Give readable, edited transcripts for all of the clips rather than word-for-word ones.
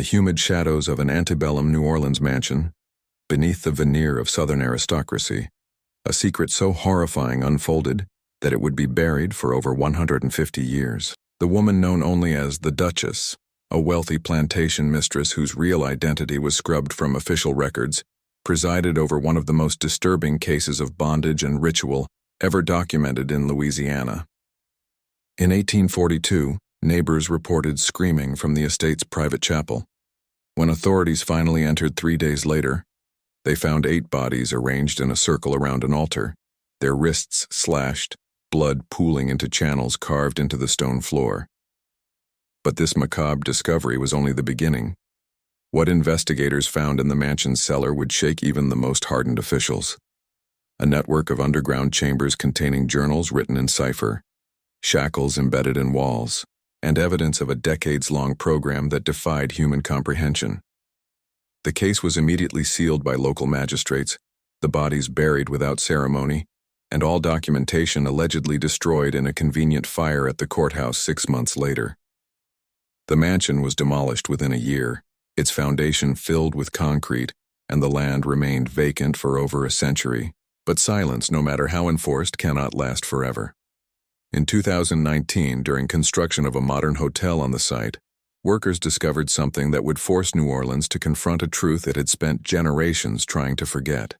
the humid shadows of an antebellum New Orleans mansion, beneath the veneer of Southern aristocracy, a secret so horrifying unfolded that it would be buried for over 150 years. The woman known only as the Duchess, a wealthy plantation mistress whose real identity was scrubbed from official records, presided over one of the most disturbing cases of bondage and ritual ever documented in Louisiana. In 1842, neighbors reported screaming from the estate's private chapel. When authorities finally entered 3 days later, they found 8 bodies arranged in a circle around an altar, their wrists slashed, blood pooling into channels carved into the stone floor. But this macabre discovery was only the beginning. What investigators found in the mansion's cellar would shake even the most hardened officials. A network of underground chambers containing journals written in cipher, shackles embedded in walls, and evidence of a decades-long program that defied human comprehension. The case was immediately sealed by local magistrates, the bodies buried without ceremony, and all documentation allegedly destroyed in a convenient fire at the courthouse 6 months later. The mansion was demolished within a year, its foundation filled with concrete, and the land remained vacant for over a century. But silence, no matter how enforced, cannot last forever. In 2019, during construction of a modern hotel on the site, workers discovered something that would force New Orleans to confront a truth it had spent generations trying to forget.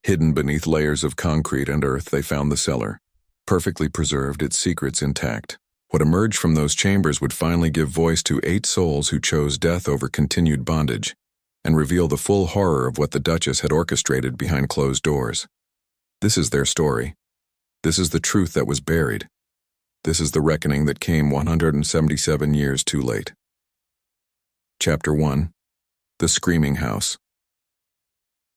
Hidden beneath layers of concrete and earth, they found the cellar, perfectly preserved, its secrets intact. What emerged from those chambers would finally give voice to 8 souls who chose death over continued bondage, and reveal the full horror of what the Duchess had orchestrated behind closed doors. This is their story. This is the truth that was buried. This is the reckoning that came 177 years too late. Chapter 1. The Screaming House.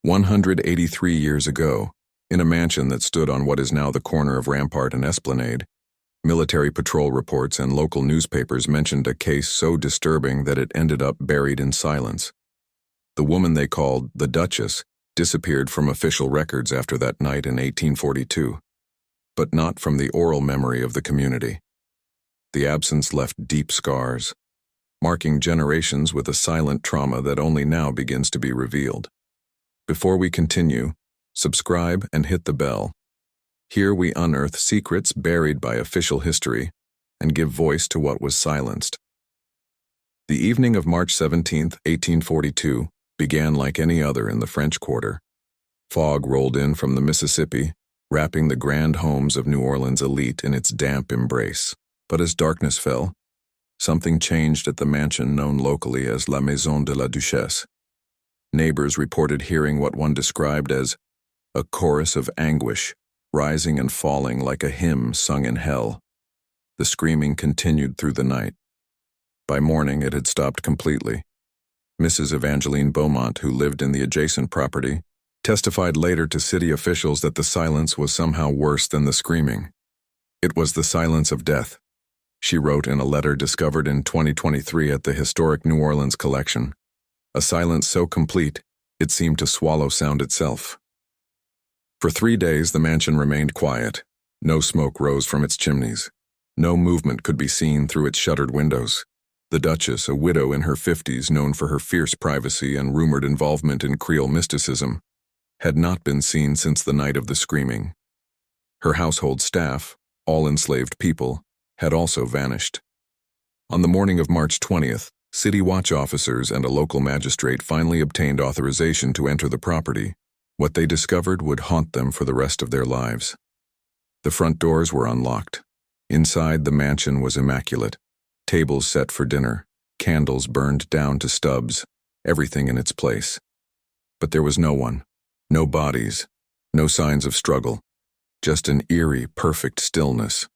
183 years ago, in a mansion that stood on what is now the corner of Rampart and Esplanade, military patrol reports and local newspapers mentioned a case so disturbing that it ended up buried in silence. The woman they called the Duchess disappeared from official records after that night in 1842, but not from the oral memory of the community. The absence left deep scars, marking generations with a silent trauma that only now begins to be revealed. Before we continue, subscribe and hit the bell. Here we unearth secrets buried by official history and give voice to what was silenced. The evening of March 17, 1842, began like any other in the French Quarter. Fog rolled in from the Mississippi, wrapping the grand homes of New Orleans' elite in its damp embrace. But as darkness fell, something changed at the mansion known locally as La Maison de la Duchesse. Neighbors reported hearing what one described as a chorus of anguish, rising and falling like a hymn sung in hell. The screaming continued through the night. By morning, it had stopped completely. Mrs. Evangeline Beaumont, who lived in the adjacent property, testified later to city officials that the silence was somehow worse than the screaming. It was the silence of death, she wrote in a letter discovered in 2023 at the historic New Orleans collection. A silence so complete, it seemed to swallow sound itself. For 3 days, the mansion remained quiet. No smoke rose from its chimneys. No movement could be seen through its shuttered windows. The Duchess, a widow in her 50s known for her fierce privacy and rumored involvement in Creole mysticism, had not been seen since the night of the screaming. Her household staff, all enslaved people, had also vanished. On the morning of March 20th, city watch officers and a local magistrate finally obtained authorization to enter the property. What they discovered would haunt them for the rest of their lives. The front doors were unlocked. Inside, the mansion was immaculate. Tables set for dinner, candles burned down to stubs, everything in its place. But there was no one, no bodies, no signs of struggle, just an eerie, perfect stillness.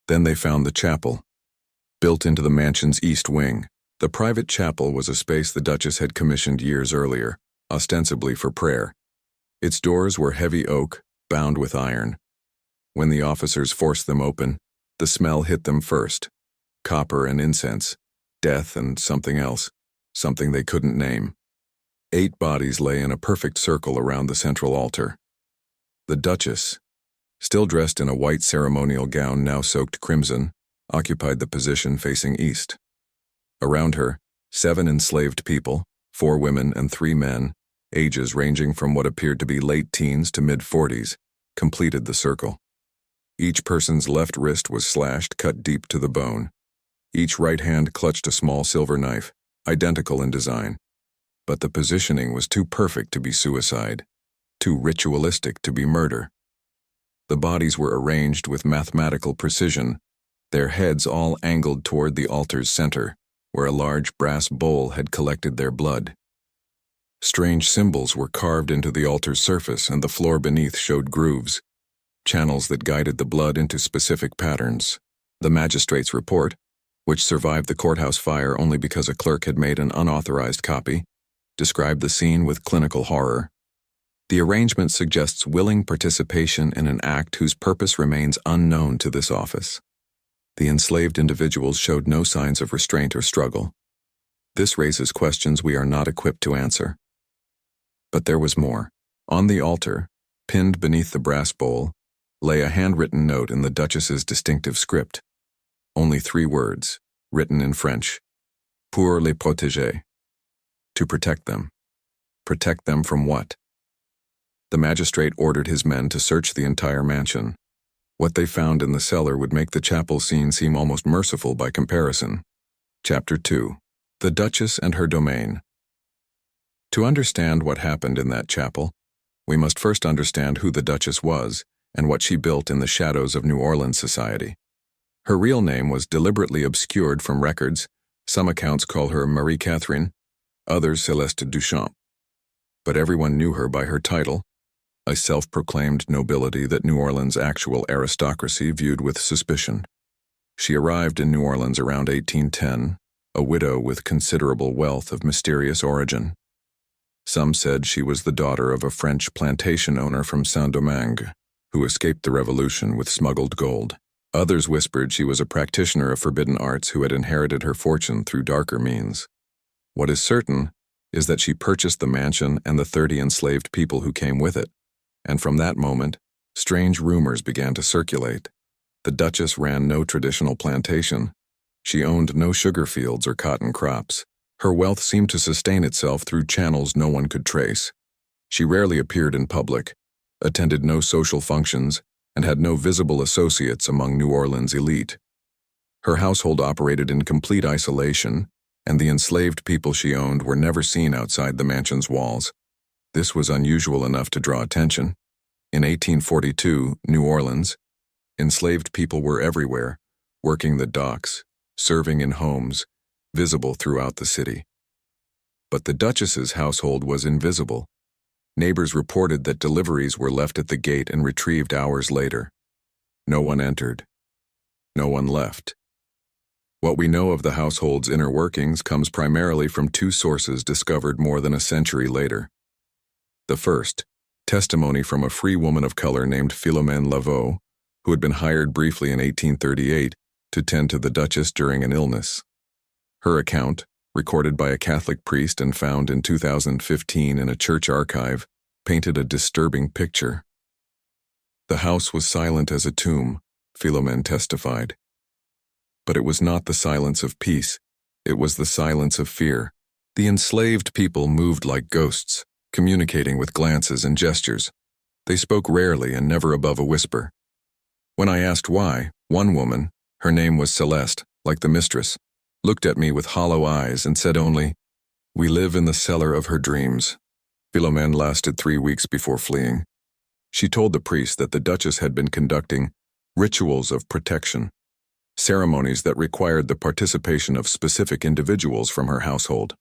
Then they found the chapel. Built into the mansion's east wing, the private chapel was a space the Duchess had commissioned years earlier, ostensibly for prayer. Its doors were heavy oak, bound with iron. When the officers forced them open, the smell hit them first. Copper and incense, death and something else, something they couldn't name. 8 bodies lay in a perfect circle around the central altar. The Duchess, still dressed in a white ceremonial gown now soaked crimson, occupied the position facing east. Around her, 7 enslaved people, 4 women and 3 men, ages ranging from what appeared to be late teens to mid-40s, completed the circle. Each person's left wrist was slashed, cut deep to the bone. Each right hand clutched a small silver knife, identical in design. But the positioning was too perfect to be suicide, too ritualistic to be murder. The bodies were arranged with mathematical precision, their heads all angled toward the altar's center, where a large brass bowl had collected their blood. Strange symbols were carved into the altar's surface, and the floor beneath showed grooves, channels that guided the blood into specific patterns. The magistrate's report, which survived the courthouse fire only because a clerk had made an unauthorized copy, described the scene with clinical horror. The arrangement suggests willing participation in an act whose purpose remains unknown to this office. The enslaved individuals showed no signs of restraint or struggle. This raises questions we are not equipped to answer. But there was more. On the altar, pinned beneath the brass bowl, lay a handwritten note in the Duchess's distinctive script. Only 3 words, written in French. Pour les protéger. To protect them. Protect them from what? The magistrate ordered his men to search the entire mansion. What they found in the cellar would make the chapel scene seem almost merciful by comparison. Chapter 2. The Duchess and her domain. To understand what happened in that chapel, we must first understand who the Duchess was and what she built in the shadows of New Orleans society. Her real name was deliberately obscured from records. Some accounts call her Marie Catherine, others Celeste Duchess. But everyone knew her by her title, a self-proclaimed nobility that New Orleans' actual aristocracy viewed with suspicion. She arrived in New Orleans around 1810, a widow with considerable wealth of mysterious origin. Some said she was the daughter of a French plantation owner from Saint-Domingue, who escaped the revolution with smuggled gold. Others whispered she was a practitioner of forbidden arts who had inherited her fortune through darker means. What is certain is that she purchased the mansion and the 30 enslaved people who came with it, and from that moment, strange rumors began to circulate. The Duchess ran no traditional plantation. She owned no sugar fields or cotton crops. Her wealth seemed to sustain itself through channels no one could trace. She rarely appeared in public, attended no social functions, and had no visible associates among New Orleans' elite. Her household operated in complete isolation, and the enslaved people she owned were never seen outside the mansion's walls. This was unusual enough to draw attention. In 1842, New Orleans, enslaved people were everywhere, working the docks, serving in homes, visible throughout the city. But the Duchess's household was invisible. Neighbors reported that deliveries were left at the gate and retrieved hours later. No one entered. No one left. What we know of the household's inner workings comes primarily from 2 sources discovered more than a century later. The first, testimony from a free woman of color named Philomène Laveau, who had been hired briefly in 1838 to tend to the Duchess during an illness. Her account, recorded by a Catholic priest and found in 2015 in a church archive, painted a disturbing picture. The house was silent as a tomb, Philomène testified. But it was not the silence of peace, it was the silence of fear. The enslaved people moved like ghosts, communicating with glances and gestures. They spoke rarely and never above a whisper. When I asked why, one woman, her name was Celeste, like the mistress, looked at me with hollow eyes and said only, "We live in the cellar of her dreams." Philomène lasted 3 weeks before fleeing. She told the priest that the Duchess had been conducting rituals of protection, ceremonies that required the participation of specific individuals from her household.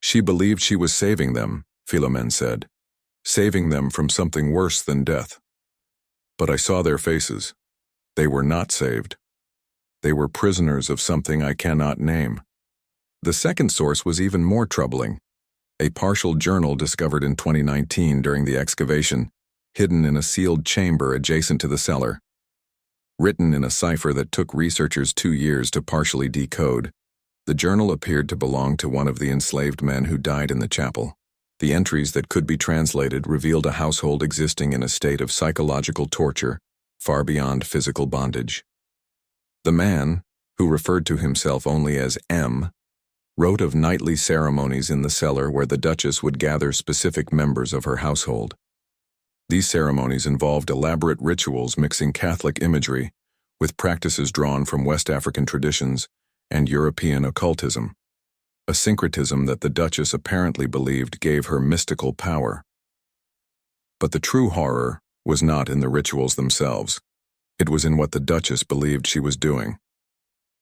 She believed she was saving them, Philomène said, saving them from something worse than death. But I saw their faces. They were not saved. They were prisoners of something I cannot name. The second source was even more troubling. A partial journal discovered in 2019 during the excavation, hidden in a sealed chamber adjacent to the cellar. Written in a cipher that took researchers 2 years to partially decode, the journal appeared to belong to one of the enslaved men who died in the chapel. The entries that could be translated revealed a household existing in a state of psychological torture, far beyond physical bondage. The man, who referred to himself only as M, wrote of nightly ceremonies in the cellar where the Duchess would gather specific members of her household. These ceremonies involved elaborate rituals mixing Catholic imagery with practices drawn from West African traditions and European occultism, a syncretism that the Duchess apparently believed gave her mystical power. But the true horror was not in the rituals themselves. It was in what the Duchess believed she was doing.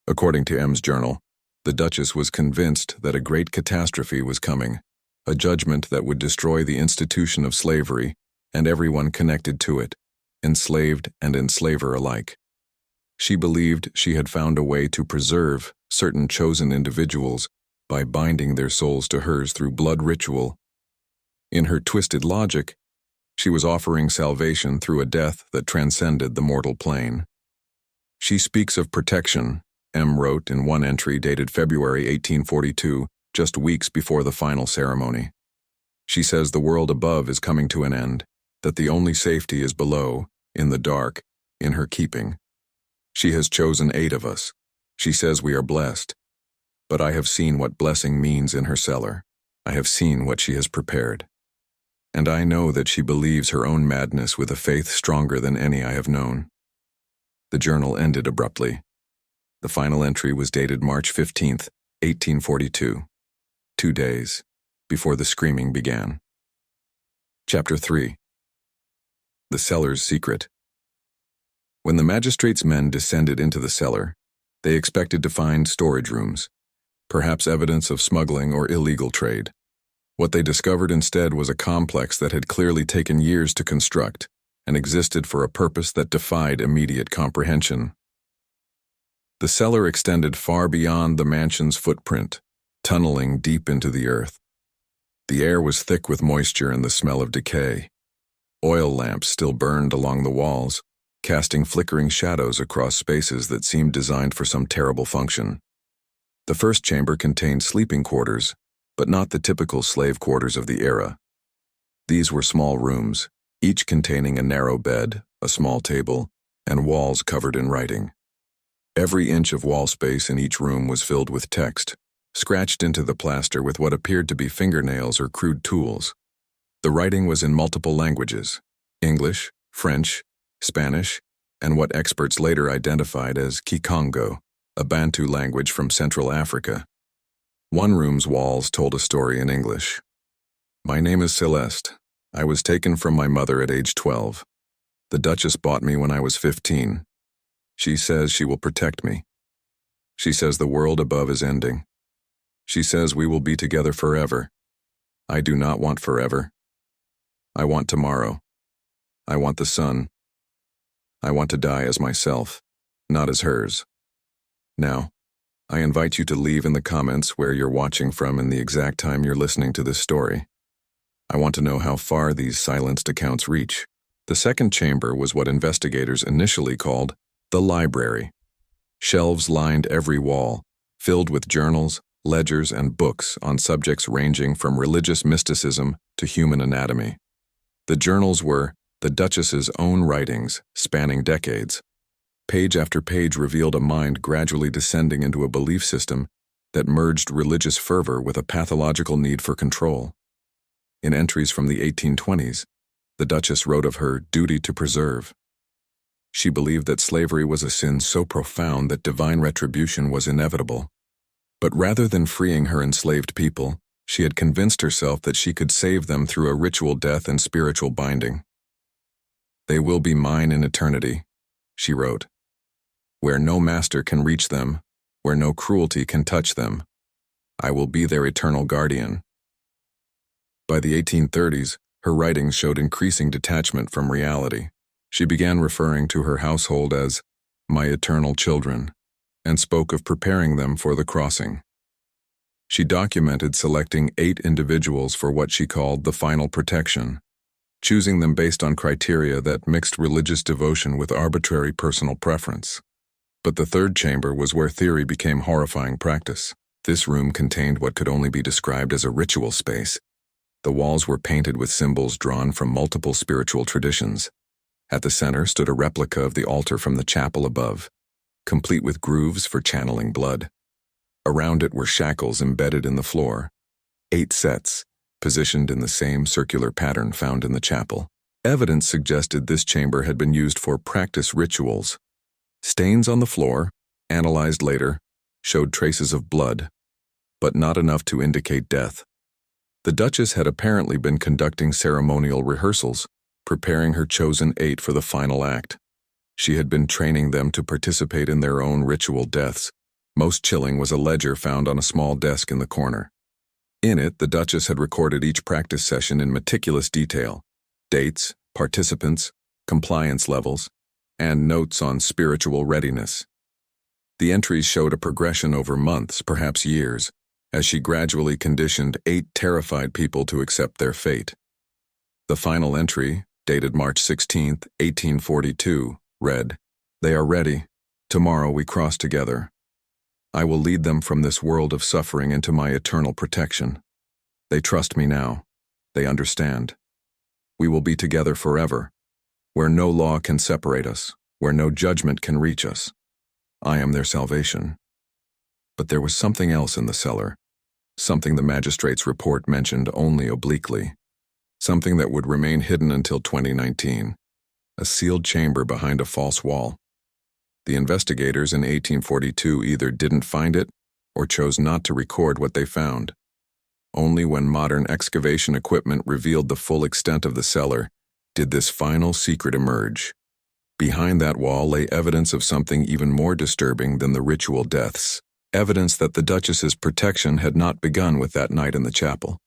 According to M's journal, the Duchess was convinced that a great catastrophe was coming, a judgment that would destroy the institution of slavery and everyone connected to it, enslaved and enslaver alike. She believed she had found a way to preserve certain chosen individuals by binding their souls to hers through blood ritual. In her twisted logic, she was offering salvation through a death that transcended the mortal plane. She speaks of protection, M wrote in one entry dated February 1842, just weeks before the final ceremony. She says the world above is coming to an end, that the only safety is below, in the dark, in her keeping. She has chosen 8 of us. She says we are blessed. But I have seen what blessing means in her cellar. I have seen what she has prepared. And I know that she believes her own madness with a faith stronger than any I have known. The journal ended abruptly. The final entry was dated March 15, 1842, 2 days before the screaming began. Chapter 3. The Cellar's Secret. When the magistrate's men descended into the cellar, they expected to find storage rooms, perhaps evidence of smuggling or illegal trade. What they discovered instead was a complex that had clearly taken years to construct and existed for a purpose that defied immediate comprehension. The cellar extended far beyond the mansion's footprint, tunneling deep into the earth. The air was thick with moisture and the smell of decay. Oil lamps still burned along the walls, casting flickering shadows across spaces that seemed designed for some terrible function. The first chamber contained sleeping quarters, but not the typical slave quarters of the era. These were small rooms, each containing a narrow bed, a small table, and walls covered in writing. Every inch of wall space in each room was filled with text, scratched into the plaster with what appeared to be fingernails or crude tools. The writing was in multiple languages: English, French, Spanish, and what experts later identified as Kikongo, a Bantu language from Central Africa. One room's walls told a story in English. My name is Celeste. I was taken from my mother at age 12. The Duchess bought me when I was 15. She says she will protect me. She says the world above is ending. She says we will be together forever. I do not want forever. I want tomorrow. I want the sun. I want to die as myself, not as hers. Now, I invite you to leave in the comments where you're watching from and the exact time you're listening to this story. I want to know how far these silenced accounts reach. The second chamber was what investigators initially called the library. Shelves lined every wall, filled with journals, ledgers, and books on subjects ranging from religious mysticism to human anatomy. The journals were the Duchess's own writings, spanning decades. Page after page revealed a mind gradually descending into a belief system that merged religious fervor with a pathological need for control. In entries from the 1820s, the Duchess wrote of her duty to preserve. She believed that slavery was a sin so profound that divine retribution was inevitable. But rather than freeing her enslaved people, she had convinced herself that she could save them through a ritual death and spiritual binding. They will be mine in eternity, she wrote, where no master can reach them, where no cruelty can touch them. I will be their eternal guardian. By the 1830s, her writings showed increasing detachment from reality. She began referring to her household as my eternal children, and spoke of preparing them for the crossing. She documented selecting 8 individuals for what she called the final protection, choosing them based on criteria that mixed religious devotion with arbitrary personal preference. But the third chamber was where theory became horrifying practice. This room contained what could only be described as a ritual space. The walls were painted with symbols drawn from multiple spiritual traditions. At the center stood a replica of the altar from the chapel above, complete with grooves for channeling blood. Around it were shackles embedded in the floor, 8 sets, positioned in the same circular pattern found in the chapel. Evidence suggested this chamber had been used for practice rituals. Stains on the floor, analyzed later, showed traces of blood, but not enough to indicate death. The Duchess had apparently been conducting ceremonial rehearsals, preparing her chosen 8 for the final act. She had been training them to participate in their own ritual deaths. Most chilling was a ledger found on a small desk in the corner. In it, the Duchess had recorded each practice session in meticulous detail: dates, participants, compliance levels, and notes on spiritual readiness. The entries showed a progression over months, perhaps years, as she gradually conditioned 8 terrified people to accept their fate. The final entry, dated March 16, 1842, read, "They are ready. Tomorrow we cross together. I will lead them from this world of suffering into my eternal protection. They trust me now. They understand. We will be together forever, where no law can separate us, where no judgment can reach us. I am their salvation." But there was something else in the cellar, something the magistrate's report mentioned only obliquely, something that would remain hidden until 2019, a sealed chamber behind a false wall. The investigators in 1842 either didn't find it or chose not to record what they found. Only when modern excavation equipment revealed the full extent of the cellar did this final secret emerge. Behind that wall lay evidence of something even more disturbing than the ritual deaths, evidence that the Duchess's protection had not begun with that night in the chapel.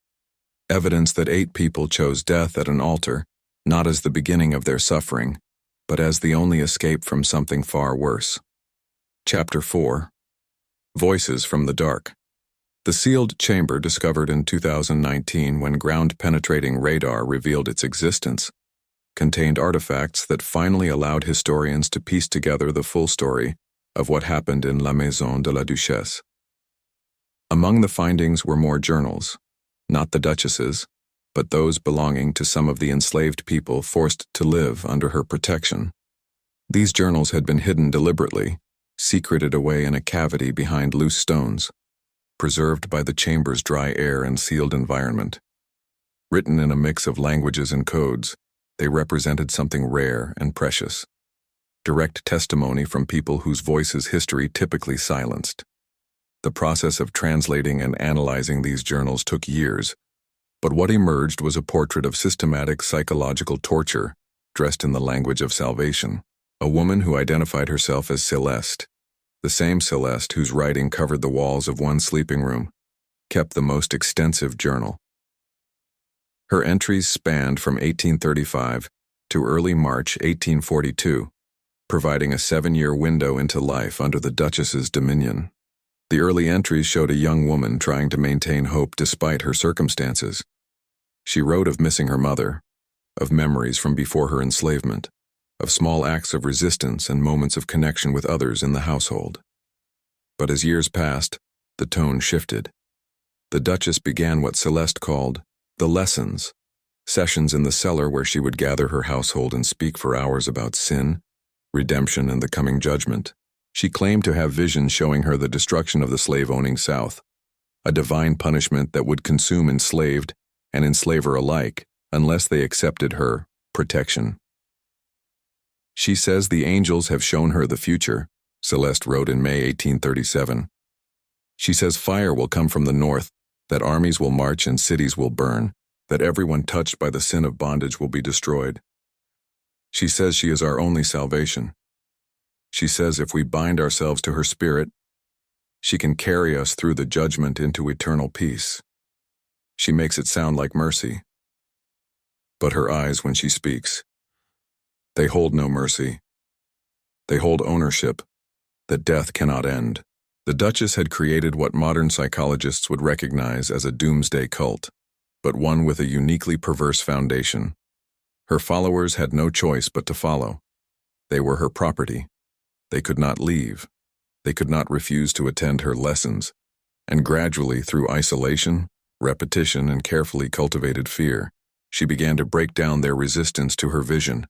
Evidence that 8 people chose death at an altar, not as the beginning of their suffering, but as the only escape from something far worse. Chapter 4. Voices from the Dark. The sealed chamber, discovered in 2019 when ground-penetrating radar revealed its existence, contained artifacts that finally allowed historians to piece together the full story of what happened in La Maison de la Duchesse. Among the findings were more journals, not the Duchess's, but those belonging to some of the enslaved people forced to live under her protection. These journals had been hidden deliberately, secreted away in a cavity behind loose stones, preserved by the chamber's dry air and sealed environment. Written in a mix of languages and codes, they represented something rare and precious, direct testimony from people whose voices history typically silenced. The process of translating and analyzing these journals took years, but what emerged was a portrait of systematic psychological torture, dressed in the language of salvation. A woman who identified herself as Celeste, the same Celeste whose writing covered the walls of one sleeping room, kept the most extensive journal. Her entries spanned from 1835 to early March 1842, providing a 7-year window into life under the Duchess's dominion. The early entries showed a young woman trying to maintain hope despite her circumstances. She wrote of missing her mother, of memories from before her enslavement, of small acts of resistance and moments of connection with others in the household. But as years passed, the tone shifted. The Duchess began what Celeste called the lessons, sessions in the cellar where she would gather her household and speak for hours about sin, redemption, and the coming judgment. She claimed to have visions showing her the destruction of the slave-owning South, a divine punishment that would consume enslaved and enslaver alike unless they accepted her protection. She says the angels have shown her the future, Celeste wrote in May 1837. She says fire will come from the north, that armies will march and cities will burn, that everyone touched by the sin of bondage will be destroyed. She says she is our only salvation. She says if we bind ourselves to her spirit, she can carry us through the judgment into eternal peace. She makes it sound like mercy. But her eyes, when she speaks, they hold no mercy. They hold ownership that death cannot end. The Duchess had created what modern psychologists would recognize as a doomsday cult, but one with a uniquely perverse foundation. Her followers had no choice but to follow. They were her property. They could not leave. They could not refuse to attend her lessons. And gradually, through isolation, repetition, and carefully cultivated fear, she began to break down their resistance to her vision.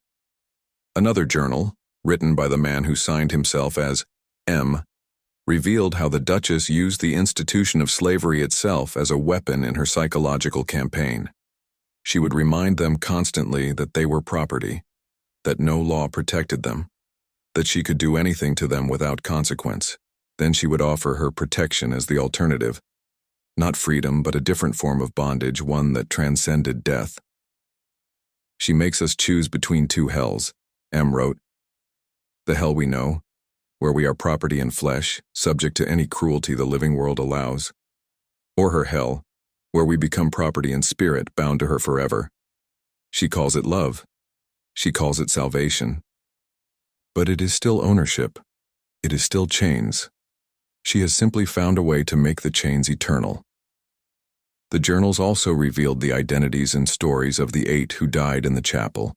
Another journal, written by the man who signed himself as M, revealed how the Duchess used the institution of slavery itself as a weapon in her psychological campaign. She would remind them constantly that they were property, that no law protected them, that she could do anything to them without consequence. Then she would offer her protection as the alternative. Not freedom, but a different form of bondage, one that transcended death. She makes us choose between two hells, M wrote. The hell we know, where we are property and flesh, subject to any cruelty the living world allows. Or her hell, where we become property and spirit, bound to her forever. She calls it love. She calls it salvation. But it is still ownership. It is still chains. She has simply found a way to make the chains eternal. The journals also revealed the identities and stories of the 8 who died in the chapel.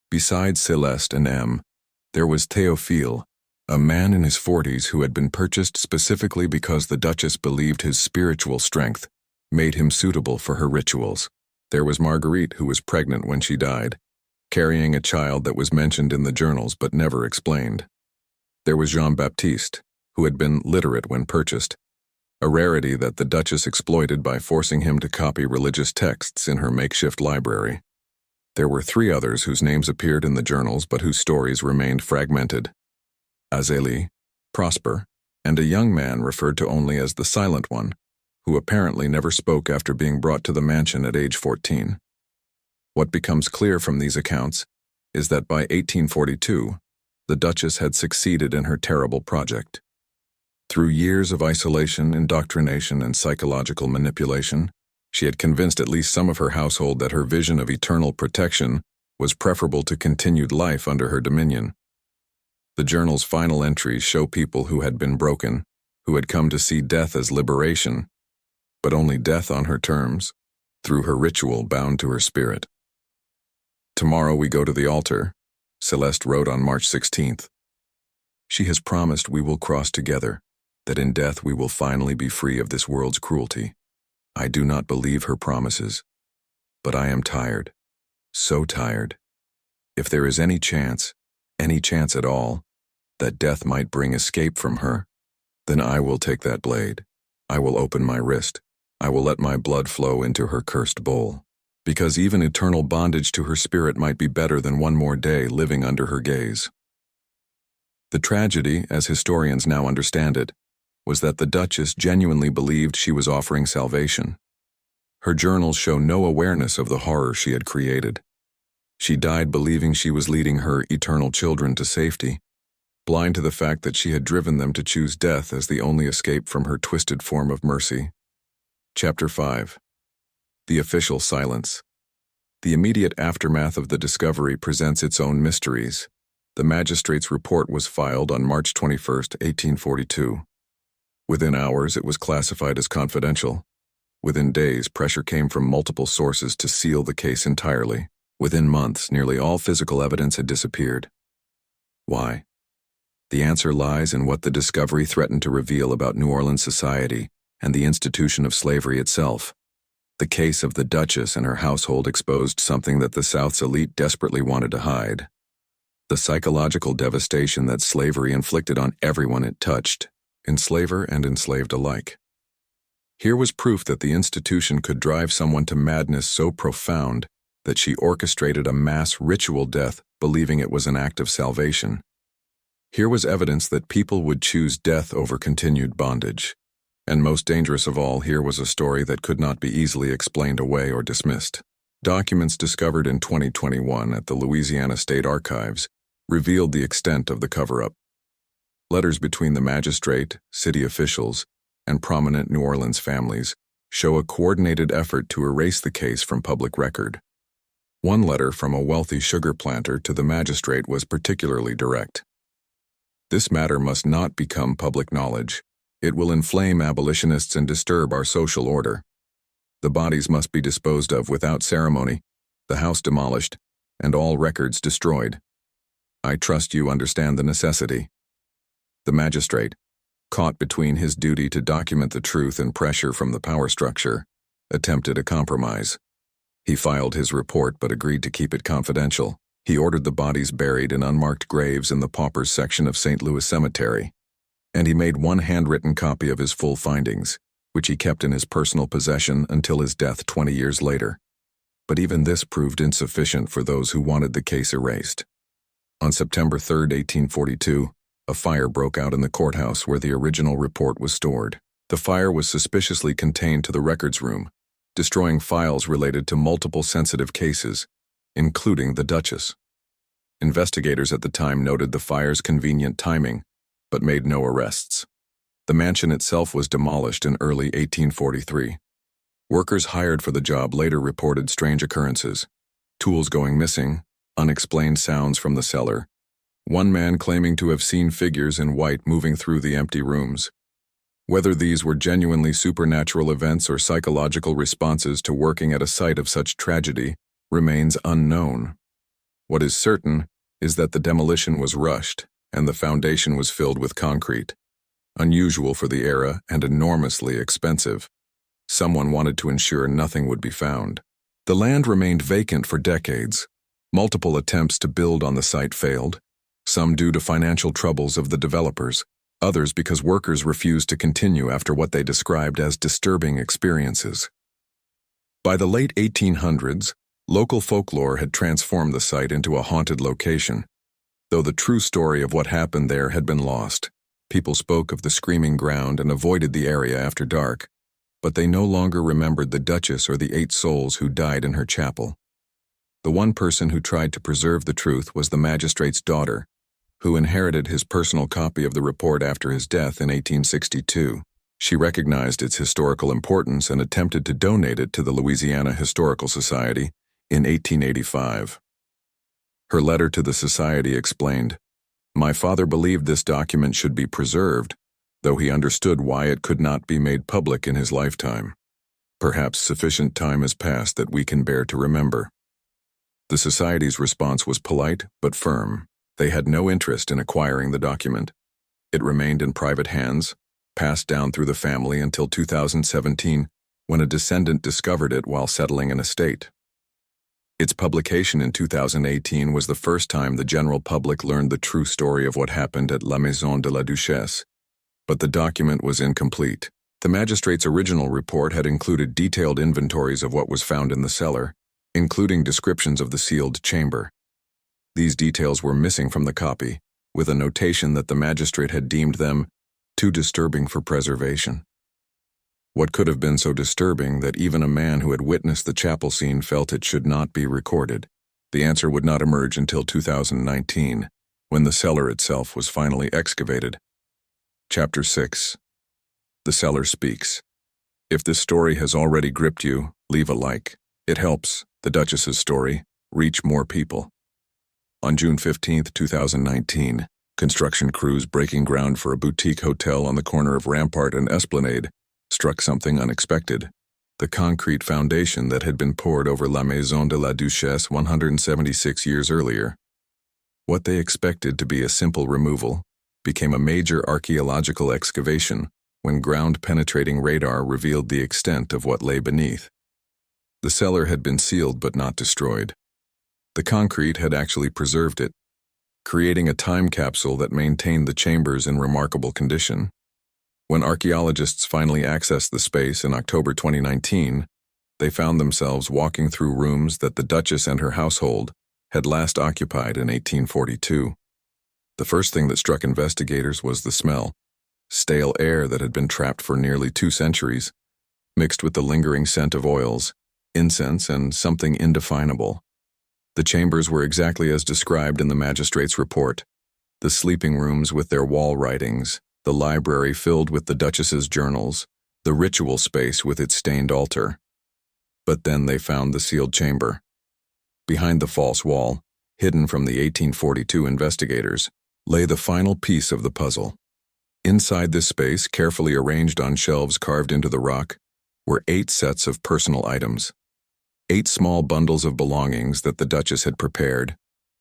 Besides Celeste and M, there was Théophile, a man in his 40s who had been purchased specifically because the Duchess believed his spiritual strength made him suitable for her rituals. There was Marguerite, who was pregnant when she died, carrying a child that was mentioned in the journals but never explained. There was Jean-Baptiste, who had been literate when purchased, a rarity that the Duchess exploited by forcing him to copy religious texts in her makeshift library. There were 3 others whose names appeared in the journals but whose stories remained fragmented. Azélie, Prosper, and a young man referred to only as the Silent One, who apparently never spoke after being brought to the mansion at age 14. What becomes clear from these accounts is that by 1842, the Duchess had succeeded in her terrible project. Through years of isolation, indoctrination, and psychological manipulation, she had convinced at least some of her household that her vision of eternal protection was preferable to continued life under her dominion. The journal's final entries show people who had been broken, who had come to see death as liberation, but only death on her terms, through her ritual bound to her spirit. Tomorrow we go to the altar, Celeste wrote on March 16th. She has promised we will cross together, that in death we will finally be free of this world's cruelty. I do not believe her promises, but I am tired, so tired. If there is any chance at all, that death might bring escape from her, then I will take that blade. I will open my wrist. I will let my blood flow into her cursed bowl. Because even eternal bondage to her spirit might be better than one more day living under her gaze. The tragedy, as historians now understand it, was that the Duchess genuinely believed she was offering salvation. Her journals show no awareness of the horror she had created. She died believing she was leading her eternal children to safety, blind to the fact that she had driven them to choose death as the only escape from her twisted form of mercy. Chapter 5. The Official Silence. The immediate aftermath of the discovery presents its own mysteries. The magistrate's report was filed on March 21, 1842. Within hours, it was classified as confidential. Within days, pressure came from multiple sources to seal the case entirely. Within months, nearly all physical evidence had disappeared. Why? The answer lies in what the discovery threatened to reveal about New Orleans society and the institution of slavery itself. The case of the Duchess and her household exposed something that the South's elite desperately wanted to hide: the psychological devastation that slavery inflicted on everyone it touched, enslaver and enslaved alike. Here was proof that the institution could drive someone to madness so profound that she orchestrated a mass ritual death, believing it was an act of salvation. Here was evidence that people would choose death over continued bondage. And most dangerous of all, here was a story that could not be easily explained away or dismissed. Documents discovered in 2021 at the Louisiana State Archives revealed the extent of the cover-up. Letters between the magistrate, city officials, and prominent New Orleans families show a coordinated effort to erase the case from public record. One letter from a wealthy sugar planter to the magistrate was particularly direct. This matter must not become public knowledge. It will inflame abolitionists and disturb our social order. The bodies must be disposed of without ceremony, the house demolished, and all records destroyed. I trust you understand the necessity. The magistrate, caught between his duty to document the truth and pressure from the power structure, attempted a compromise. He filed his report but agreed to keep it confidential. He ordered the bodies buried in unmarked graves in the paupers section of St. Louis Cemetery. and he made one handwritten copy of his full findings, which he kept in his personal possession until his death 20 years later. But even this proved insufficient for those who wanted the case erased. On September 3, 1842, a fire broke out in the courthouse where the original report was stored. The fire was suspiciously contained to the records room, destroying files related to multiple sensitive cases, including the Duchess. Investigators at the time noted the fire's convenient timing, but made no arrests. The mansion itself was demolished in early 1843. Workers hired for the job later reported strange occurrences: tools going missing, unexplained sounds from the cellar, one man claiming to have seen figures in white moving through the empty rooms. Whether these were genuinely supernatural events or psychological responses to working at a site of such tragedy remains unknown. What is certain is that the demolition was rushed and the foundation was filled with concrete. Unusual for the era and enormously expensive. Someone wanted to ensure nothing would be found. The land remained vacant for decades. Multiple attempts to build on the site failed, some due to financial troubles of the developers, others because workers refused to continue after what they described as disturbing experiences. By the late 1800s, local folklore had transformed the site into a haunted location. Though the true story of what happened there had been lost, people spoke of the screaming ground and avoided the area after dark, but they no longer remembered the Duchess or the 8 souls who died in her chapel. The one person who tried to preserve the truth was the magistrate's daughter, who inherited his personal copy of the report after his death in 1862. She recognized its historical importance and attempted to donate it to the Louisiana Historical Society in 1885. Her letter to the society explained, "My father believed this document should be preserved, though he understood why it could not be made public in his lifetime. Perhaps sufficient time has passed that we can bear to remember." The society's response was polite but firm. They had no interest in acquiring the document. It remained in private hands, passed down through the family until 2017, when a descendant discovered it while settling an estate. Its publication in 2018 was the first time the general public learned the true story of what happened at La Maison de la Duchesse. But the document was incomplete. The magistrate's original report had included detailed inventories of what was found in the cellar, including descriptions of the sealed chamber. These details were missing from the copy, with a notation that the magistrate had deemed them too disturbing for preservation. What could have been so disturbing that even a man who had witnessed the chapel scene felt it should not be recorded? The answer would not emerge until 2019, when the cellar itself was finally excavated. Chapter 6. The Cellar Speaks. If this story has already gripped you, leave a like. It helps the Duchess's story reach more people. On June 15, 2019, construction crews breaking ground for a boutique hotel on the corner of Rampart and Esplanade struck something unexpected: the concrete foundation that had been poured over La Maison de la Duchesse 176 years earlier. What they expected to be a simple removal became a major archaeological excavation when ground-penetrating radar revealed the extent of what lay beneath. The cellar had been sealed but not destroyed. The concrete had actually preserved it, creating a time capsule that maintained the chambers in remarkable condition. When archaeologists finally accessed the space in October 2019, they found themselves walking through rooms that the Duchess and her household had last occupied in 1842. The first thing that struck investigators was the smell: stale air that had been trapped for nearly 2 centuries, mixed with the lingering scent of oils, incense, and something indefinable. The chambers were exactly as described in the magistrate's report: the sleeping rooms with their wall writings, the library filled with the Duchess's journals, the ritual space with its stained altar. But then they found the sealed chamber. Behind the false wall, hidden from the 1842 investigators, lay the final piece of the puzzle. Inside this space, carefully arranged on shelves carved into the rock, were 8 sets of personal items. 8 small bundles of belongings that the Duchess had prepared,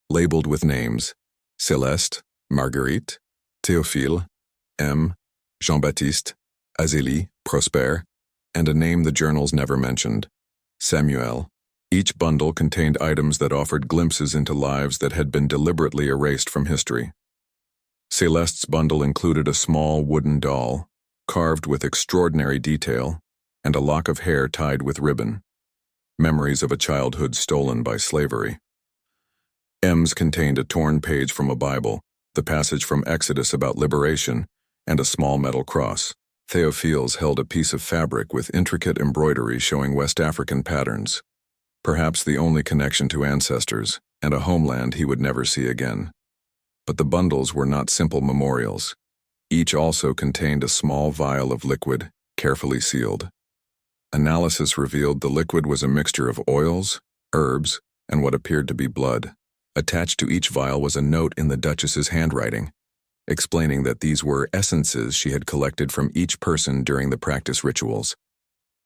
labeled with names: Céleste, Marguerite, Théophile, M, Jean-Baptiste, Azélie, Prosper, and a name the journals never mentioned: Samuel. Each bundle contained items that offered glimpses into lives that had been deliberately erased from history. Celeste's bundle included a small wooden doll, carved with extraordinary detail, and a lock of hair tied with ribbon. Memories of a childhood stolen by slavery. M's contained a torn page from a Bible, the passage from Exodus about liberation, and a small metal cross. Theophile's held a piece of fabric with intricate embroidery showing West African patterns, perhaps the only connection to ancestors and a homeland he would never see again. But the bundles were not simple memorials. Each also contained a small vial of liquid, carefully sealed. Analysis revealed the liquid was a mixture of oils, herbs, and what appeared to be blood. Attached to each vial was a note in the Duchess's handwriting, explaining that these were essences she had collected from each person during the practice rituals,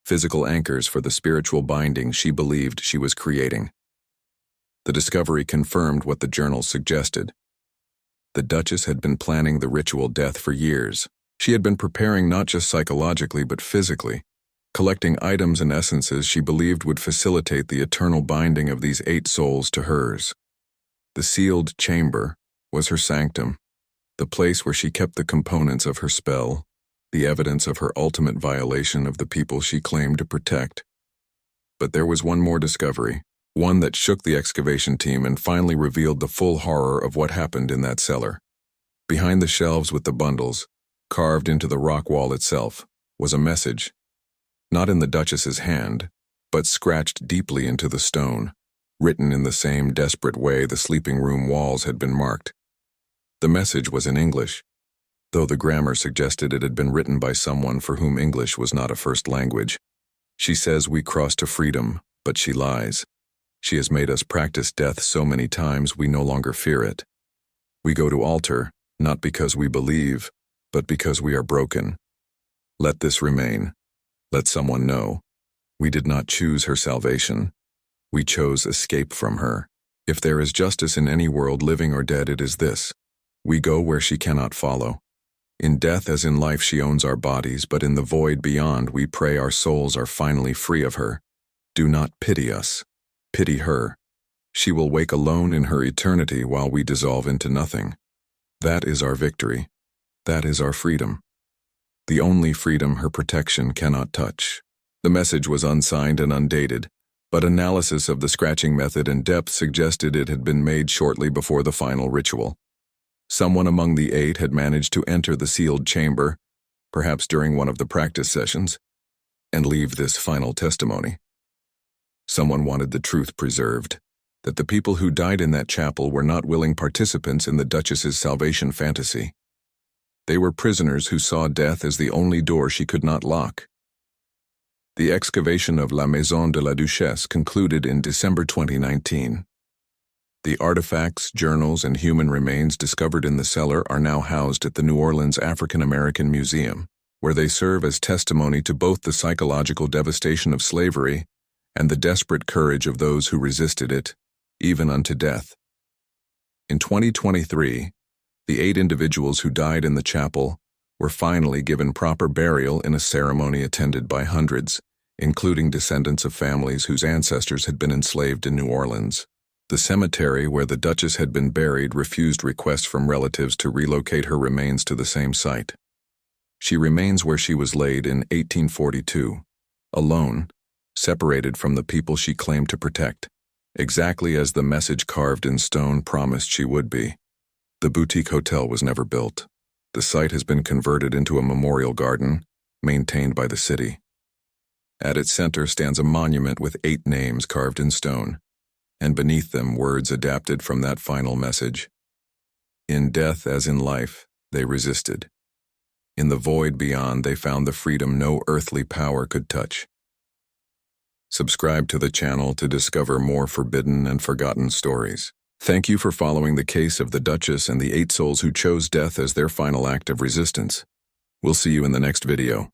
physical anchors for the spiritual binding she believed she was creating. The discovery confirmed what the journals suggested. The Duchess had been planning the ritual death for years. She had been preparing not just psychologically but physically, collecting items and essences she believed would facilitate the eternal binding of these 8 souls to hers. The sealed chamber was her sanctum, the place where she kept the components of her spell, the evidence of her ultimate violation of the people she claimed to protect. But there was one more discovery, one that shook the excavation team and finally revealed the full horror of what happened in that cellar. Behind the shelves with the bundles, carved into the rock wall itself, was a message, not in the Duchess's hand, but scratched deeply into the stone, written in the same desperate way the sleeping room walls had been marked. The message was in English, though the grammar suggested it had been written by someone for whom English was not a first language. She says we cross to freedom, but she lies. She has made us practice death so many times we no longer fear it. We go to altar, not because we believe, but because we are broken. Let this remain. Let someone know. We did not choose her salvation. We chose escape from her. If there is justice in any world, living or dead, it is this. We go where she cannot follow. In death as in life she owns our bodies, but in the void beyond we pray our souls are finally free of her. Do not pity us. Pity her. She will wake alone in her eternity while we dissolve into nothing. That is our victory. That is our freedom. The only freedom her protection cannot touch. The message was unsigned and undated, but analysis of the scratching method and depth suggested it had been made shortly before the final ritual. Someone among the 8 had managed to enter the sealed chamber, perhaps during one of the practice sessions, and leave this final testimony. Someone wanted the truth preserved, that the people who died in that chapel were not willing participants in the Duchess's salvation fantasy. They were prisoners who saw death as the only door she could not lock. The excavation of La Maison de la Duchesse concluded in December 2019. The artifacts, journals, and human remains discovered in the cellar are now housed at the New Orleans African American Museum, where they serve as testimony to both the psychological devastation of slavery and the desperate courage of those who resisted it, even unto death. In 2023, the 8 individuals who died in the chapel were finally given proper burial in a ceremony attended by hundreds, including descendants of families whose ancestors had been enslaved in New Orleans. The cemetery where the Duchess had been buried refused requests from relatives to relocate her remains to the same site. She remains where she was laid in 1842, alone, separated from the people she claimed to protect, exactly as the message carved in stone promised she would be. The boutique hotel was never built. The site has been converted into a memorial garden, maintained by the city. At its center stands a monument with 8 names carved in stone, and beneath them words adapted from that final message. In death as in life, they resisted. In the void beyond, they found the freedom no earthly power could touch. Subscribe to the channel to discover more forbidden and forgotten stories. Thank you for following the case of the Duchess and the 8 souls who chose death as their final act of resistance. We'll see you in the next video.